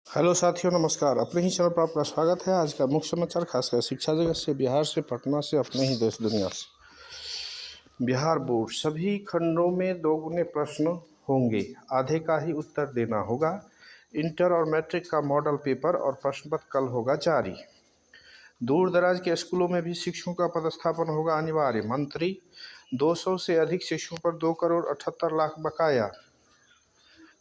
Hello साथियों, नमस्कार। अपने ही चैनल पर आपका स्वागत है। आज का मुख्य समाचार खासकर शिक्षा जगत से, बिहार से, पटना से, अपने ही देश दुनिया से। बिहार बोर्ड सभी खंडों में दोगुने प्रश्न होंगे, आधे का ही उत्तर देना होगा। इंटर और मैट्रिक का मॉडल पेपर और प्रश्न पत्र कल होगा जारी। दूर दराज के स्कूलों में भी शिक्षकों का पदस्थापन होगा अनिवार्य। मंत्री 200 से अधिक शिक्षकों पर 2,78,00,000 बकाया।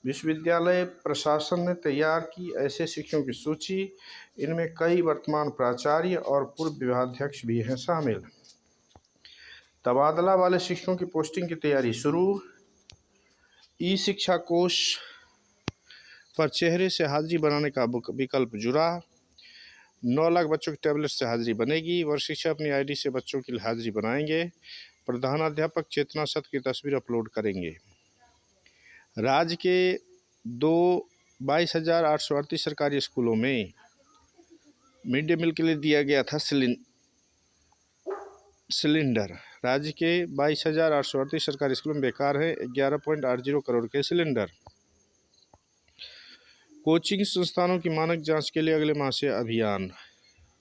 विश्वविद्यालय प्रशासन ने तैयार की ऐसे शिक्षकों की सूची। इनमें कई वर्तमान प्राचार्य और पूर्व विभागाध्यक्ष भी हैं शामिल। तबादला वाले शिक्षकों की पोस्टिंग की तैयारी शुरू। ई शिक्षा कोष पर चेहरे से हाजिरी बनाने का विकल्प जुड़ा। 9 लाख बच्चों की टैबलेट से हाजिरी बनेगी। वर्ग शिक्षा अपनी आईडी से बच्चों की हाजिरी बनाएंगे। प्रधानाध्यापक चेतना सत्र की तस्वीर अपलोड करेंगे। राज्य के 22,838 सरकारी स्कूलों में मिड डे मील के लिए दिया गया था सिलेंडर। राज्य के 22,838 सरकारी स्कूलों में बेकार है 11.80 करोड़ के सिलेंडर। कोचिंग संस्थानों की मानक जांच के लिए अगले माह से अभियान।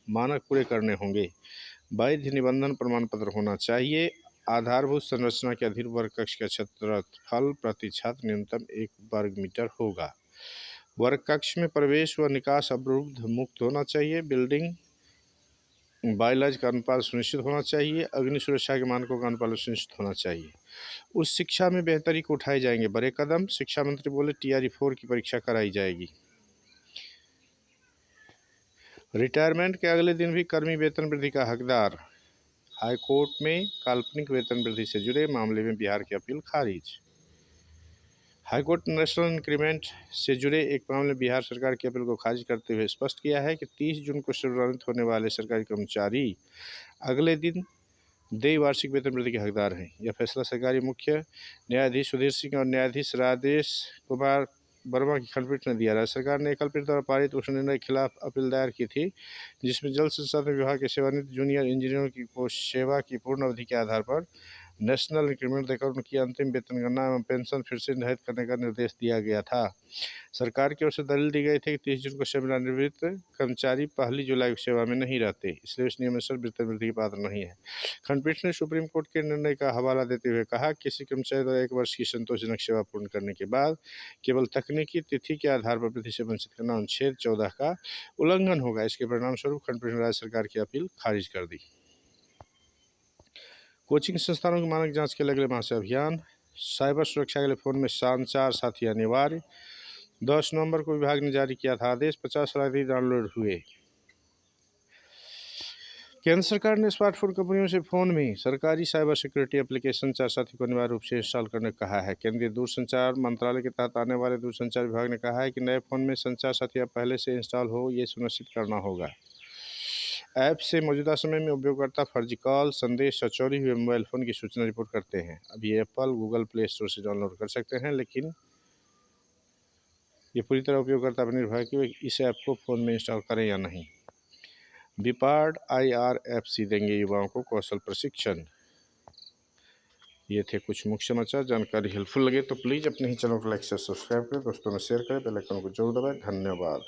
मानक पूरे करने होंगे। वैध निबंधन प्रमाण पत्र होना चाहिए। आधारभूत संरचना के अधीन वर्ग कक्ष का क्षेत्रफल प्रति छात्र न्यूनतम 1 वर्ग मीटर होगा। वर्ग कक्ष में प्रवेश व निकास अवरुद्ध मुक्त होना चाहिए। बिल्डिंग बायोलॉजी का अनुपात सुनिश्चित होना चाहिए। अग्नि सुरक्षा के मानकों का अनुपालन सुनिश्चित होना चाहिए। उच्च शिक्षा में बेहतरी को उठाए जाएंगे बड़े कदम। शिक्षा मंत्री बोले TRE 4 की परीक्षा कराई जाएगी। रिटायरमेंट के अगले दिन भी कर्मी वेतन वृद्धि का हकदार। हाईकोर्ट में काल्पनिक वेतन वृद्धि से जुड़े मामले में बिहार की अपील खारिज। हाईकोर्ट ने नेशनल इंक्रीमेंट से जुड़े एक मामले में बिहार सरकार की अपील को खारिज करते हुए स्पष्ट किया है कि 30 जून को सेवानिवृत्त होने वाले सरकारी कर्मचारी अगले दिन देय वार्षिक वेतन वृद्धि के हकदार हैं। यह फैसला सरकारी मुख्य न्यायाधीश सुधीर सिंह और न्यायाधीश राजेश कुमार वर्मा की खंडपीठ ने दिया। राज्य सरकार ने खंडपीठ द्वारा पारित उस निर्णय के खिलाफ अपील दायर की थी, जिसमें जल संसाधन विभाग के सेवानिवृत्त जूनियर इंजीनियरों की सेवा की पूर्ण अवधि के आधार पर नेशनल इंक्रीमेंट देकर उनकी अंतिम वेतन गणना एवं पेंशन फिर से निर्धारित करने का निर्देश दिया गया था। सरकार की ओर से दलील दी गई थी कि 30 जून को सेवानिवृत्त कर्मचारी 1 जुलाई को सेवा में नहीं रहते, इसलिए इस नियमानुसार वेतन वृद्धि की पात्र नहीं है। खंडपीठ ने सुप्रीम कोर्ट के निर्णय का हवाला देते हुए कहा, किसी कर्मचारी द्वारा 1 वर्ष की संतोषजनक सेवा पूर्ण करने के बाद केवल तकनीकी तिथि के आधार पर वृद्धि से वंचित करना अनुच्छेद 14 का उल्लंघन होगा। इसके परिणामस्वरूप खंडपीठ ने राज्य सरकार की अपील खारिज कर दी। कोचिंग संस्थानों की मानक जांच के लिए अगले माह से अभियान। साइबर सुरक्षा के लिए फोन में संचार साथी अनिवार्य। 10 नवंबर को विभाग ने जारी किया था आदेश। 50 लाख डाउनलोड हुए। केंद्र सरकार ने स्मार्टफोन कंपनियों से फोन में सरकारी साइबर सिक्योरिटी एप्लीकेशन संचार साथी को अनिवार्य रूप से इंस्टॉल करने को कहा है। केंद्रीय दूरसंचार मंत्रालय के तहत आने वाले दूरसंचार विभाग ने कहा है कि नए फोन में संचार साथी पहले से इंस्टॉल हो, ये सुनिश्चित करना होगा। ऐप से मौजूदा समय में उपयोगकर्ता फर्जी कॉल, संदेश और चोरी हुए मोबाइल फ़ोन की सूचना रिपोर्ट करते हैं। अब ये एप्पल, गूगल प्ले स्टोर से डाउनलोड कर सकते हैं, लेकिन ये पूरी तरह उपयोगकर्ता पर निर्भर है कि वे इस ऐप को फ़ोन में इंस्टॉल करें या नहीं। बिपार्ड IRFC देंगे युवाओं को कौशल प्रशिक्षण। ये थे कुछ मुख्य समाचार। जानकारी हेल्पफुल लगे तो प्लीज़ अपने ही चैनल को लाइक से सब्सक्राइब करें, दोस्तों में शेयर करें, बेल आइकन को जरूर दबाएं। धन्यवाद।